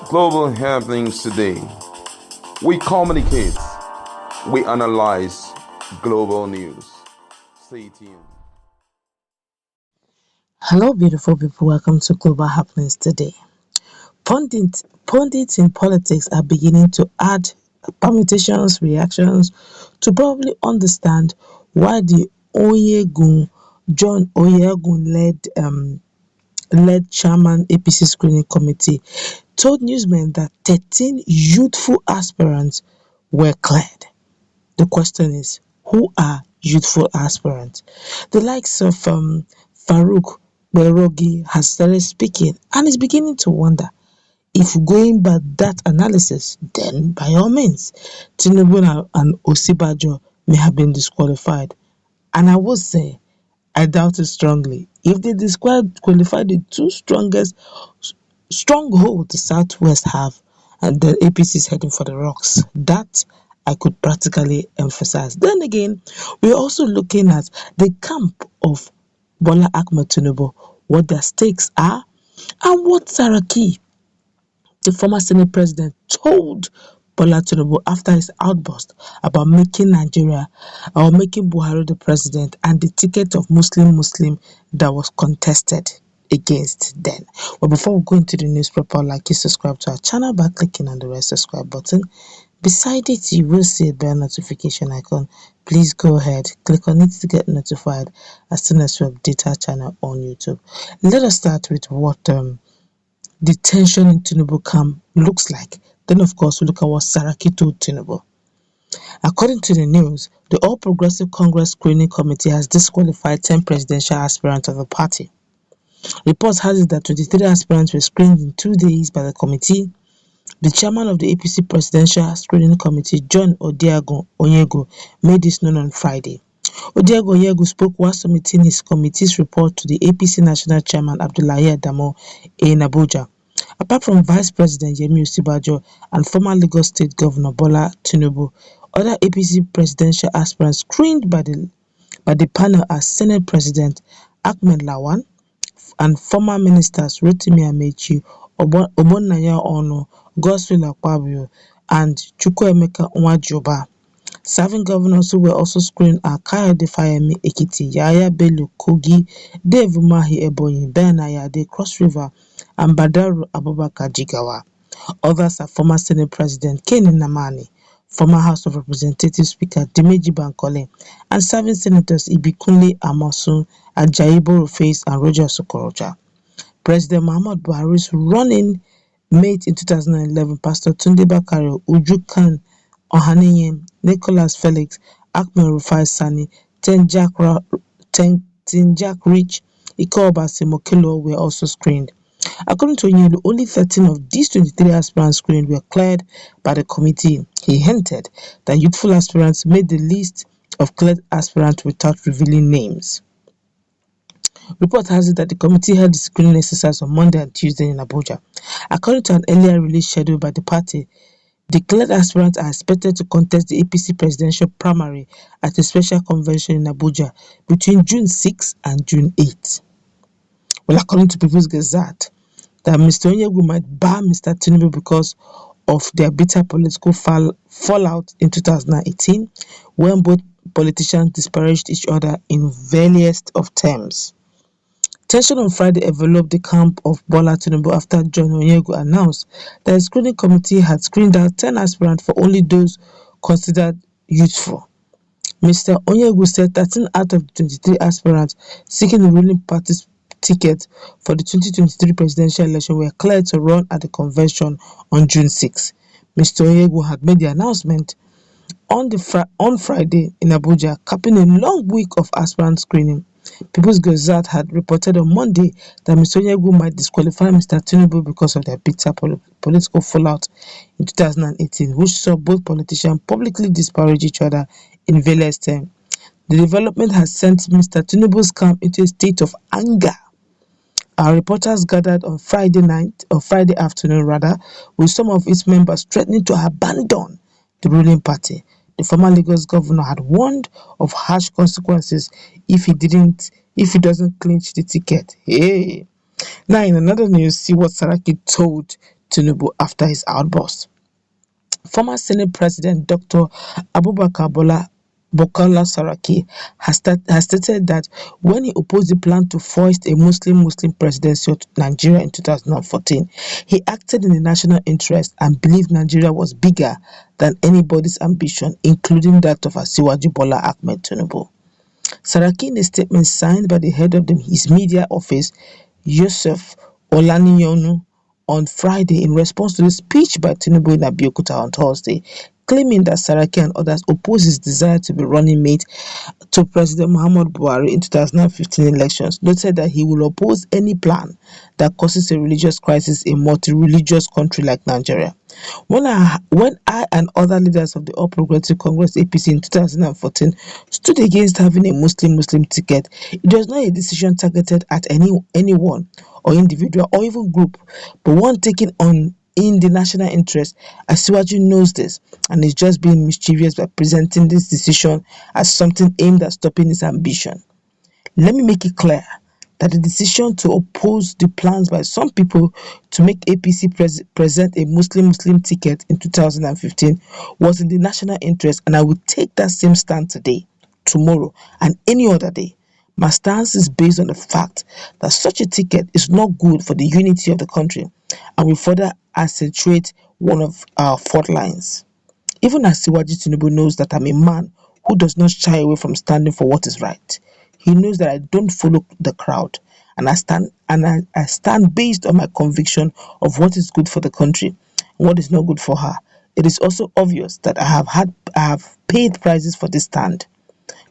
Global happenings today. We communicate, we analyze global news. Stay tuned. Hello, beautiful people. Welcome to Global Happenings today. Pundits in politics are beginning to add permutations, reactions to probably understand why the John Oyegun led chairman APC screening committee told newsmen that 13 youthful aspirants were cleared. The question is, who are youthful aspirants? The likes of Farouk Bl0w has started speaking and is beginning to wonder if going by that analysis, then by all means, Tinubu and Osinbajo may have been disqualified. And I would say, I doubt it strongly. If they disqualify the two strongest stronghold the Southwest have, and the APC is heading for the rocks. That I could practically emphasize. Then again, we're also looking at the camp of Bola Tinubu, what their stakes are, and what Saraki, the former Senate president, told Bola Tinubu after his outburst about making Nigeria or making Buhari the president and the ticket of Muslim that was contested against then. But before we go into the news proper, like you subscribe to our channel by clicking on the red subscribe button. Beside it, you will see a bell notification icon. Please go ahead, click on it to get notified as soon as we update our channel on YouTube. Let us start with what the tension in Tinubu camp looks like. Then, of course, we look at what Saraki told Tinubu. According to the news, the All Progressive Congress Screening Committee has disqualified 10 presidential aspirants of the party. Reports has it that 23 aspirants were screened in 2 days by the committee. The chairman of the APC Presidential Screening Committee, John Oyegun, made this known on Friday. Oyegun spoke while submitting his committee's report to the APC National Chairman Abdullahi Adamu in Abuja. Apart from Vice President Yemi and former Lagos State Governor Bola Tinubu, other APC presidential aspirants screened by the panel are Senate President Ahmed Lawan and former ministers Rotimi Amechi, Ogbonnaya Onu, Godswill Akpabio, and Chukwuemeka Nwajoba. Serving governors who were also screened are Kayode Fayemi Ekiti, Yahaya Bello Kogi, Dave Umahi Ebonyi, Ben Ayade Cross River, and Badaru Abubakar Jigawa. Others are former Senate President Ken Nnamani, former House of Representatives Speaker Dimeji Bankole, and serving Senators Ibikunle Amosun, Ajayi Boroface, and Roger Sokorocha. President Muhammadu Buhari's running mate in 2011, Pastor Tunde Bakare, Uju Khan Ohaniyem, Nicholas Felix, Ahmed Rufai Sani, Tenjak Rich, Ike Obasi Mokelo were also screened. According to Onyelu, only 13 of these 23 aspirants screened were cleared by the committee. He hinted that youthful aspirants made the list of cleared aspirants without revealing names. Report has it that the committee held the screening exercise on Monday and Tuesday in Abuja. According to an earlier release schedule by the party, declared aspirants are expected to contest the APC presidential primary at a special convention in Abuja between June 6 and June 8. Well, according to People's Gazette, that Mr. Oyegun might bar Mr. Tinubu because of their bitter political fallout in 2018, when both politicians disparaged each other in various of terms. Tension on Friday enveloped the camp of Bola Tinubu after John Oyegun announced that the screening committee had screened out 10 aspirants for only those considered youthful. Mr. Oyegun said 13 out of the 23 aspirants seeking the ruling party's ticket for the 2023 presidential election were cleared to run at the convention on June 6. Mr. Oyegun had made the announcement on Friday in Abuja, capping a long week of aspirant screening. People's Gazette had reported on Monday that Mr. Oyegun might disqualify Mr. Tinubu because of their bitter political fallout in 2018, which saw both politicians publicly disparage each other in various terms. The development has sent Mr. Tinubu's camp into a state of anger. Our reporters gathered on Friday afternoon, with some of its members threatening to abandon the ruling party. The former Lagos governor had warned of harsh consequences if he doesn't clinch the ticket. Hey. Now, in another news, see what Saraki told Tinubu after his outburst. Former Senate President Dr. Abubakar Bukola Saraki has stated that when he opposed the plan to foist a Muslim presidency to Nigeria in 2014, he acted in the national interest and believed Nigeria was bigger than anybody's ambition, including that of Asiwaju Bola Ahmed Tinubu. Saraki, in a statement signed by the head of his media office, Yusuf Olaniyonu, on Friday in response to the speech by Tinubu in Abeokuta on Thursday, claiming that Saraki and others oppose his desire to be running mate to President Muhammadu Buhari in 2015 elections, noted that he will oppose any plan that causes a religious crisis in a multi-religious country like Nigeria. When I and other leaders of the All Progressive Congress APC in 2014 stood against having a Muslim ticket, it was not a decision targeted at anyone or individual or even group, but one taken on in the national interest. Asiwaju knows this and is just being mischievous by presenting this decision as something aimed at stopping his ambition. Let me make it clear that the decision to oppose the plans by some people to make APC present a Muslim ticket in 2015 was in the national interest, and I will take that same stand today, tomorrow, and any other day. My stance is based on the fact that such a ticket is not good for the unity of the country and will further accentuate one of our fault lines. Even as Asiwaju Tinubu knows that I'm a man who does not shy away from standing for what is right. He knows that I don't follow the crowd, and I stand based on my conviction of what is good for the country and what is not good for her. It is also obvious that I have paid prices for this stand.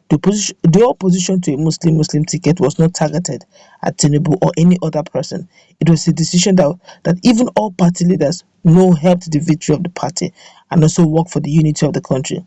The opposition to a Muslim ticket was not targeted at Tinubu or any other person. It was a decision that even all party leaders know helped the victory of the party and also work for the unity of the country.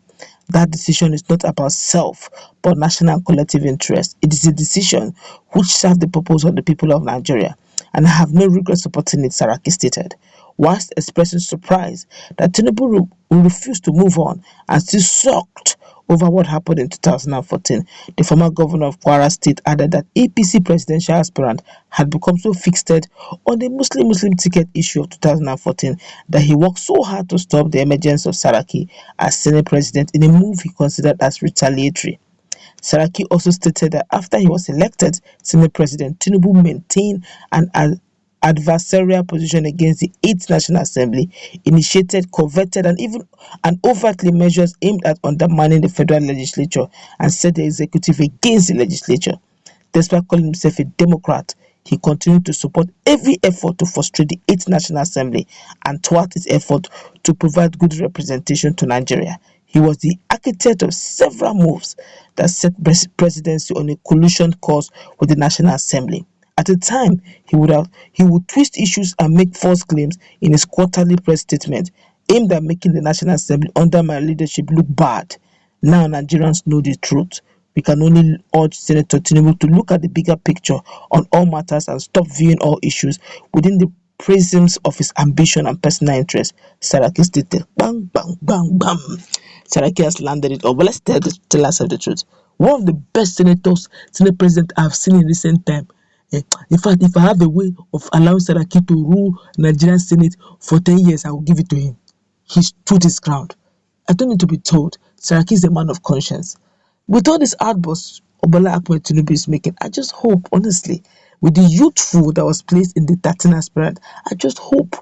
That decision is not about self, but national and collective interest. It is a decision which serves the purpose of the people of Nigeria, and I have no regret supporting it, Saraki stated, whilst expressing surprise that Tinubu will refuse to move on and still sulked over what happened in 2014. The former governor of Kwara State added that APC presidential aspirant had become so fixated on the Muslim ticket issue of 2014 that he worked so hard to stop the emergence of Saraki as Senate president in a move he considered as retaliatory. Saraki also stated that after he was elected Senate President, Tinubu maintained an adversarial position against the 8th National Assembly, initiated, coveted, and overtly measures aimed at undermining the federal legislature and set the executive against the legislature. Despite calling himself a Democrat, he continued to support every effort to frustrate the 8th National Assembly and thwart its effort to provide good representation to Nigeria. He was the architect of several moves that set Presidency on a collusion course with the National Assembly. At the time, he would twist issues and make false claims in his quarterly press statement aimed at making the National Assembly under my leadership look bad. Now Nigerians know the truth. We can only urge Senator Tinubu to look at the bigger picture on all matters and stop viewing all issues within the prisms of his ambition and personal interest. Saraki stated, bang, bang, bang, bang. Saraki has landed it all. But let's tell ourselves the truth. One of the best Senate president I've seen in recent time. In fact, if I have a way of allowing Saraki to rule Nigerian Senate for 10 years, I will give it to him. He stood his ground. I don't need to be told. Saraki is a man of conscience. With all this outbursts Bola Ahmed Tinubu is making, I just hope, honestly, with the youthful that was placed in the 13 aspirant, I just hope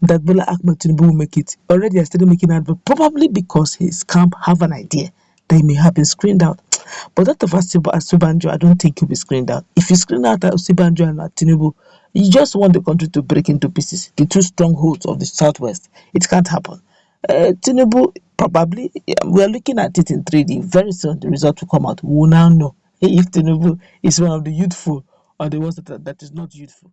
that Bola Ahmed Tinubu will make it. Already I started making advert, probably because his camp have an idea that he may have been screened out. But that of Osinbajo, I don't think he'll be screened out. If you screen out Osinbajo and Tinubu, you just want the country to break into pieces. The two strongholds of the southwest. It can't happen. Tinubu, probably, we are looking at it in 3D. Very soon, the result will come out. We will now know if Tinubu is one of the youthful or the ones that is not youthful.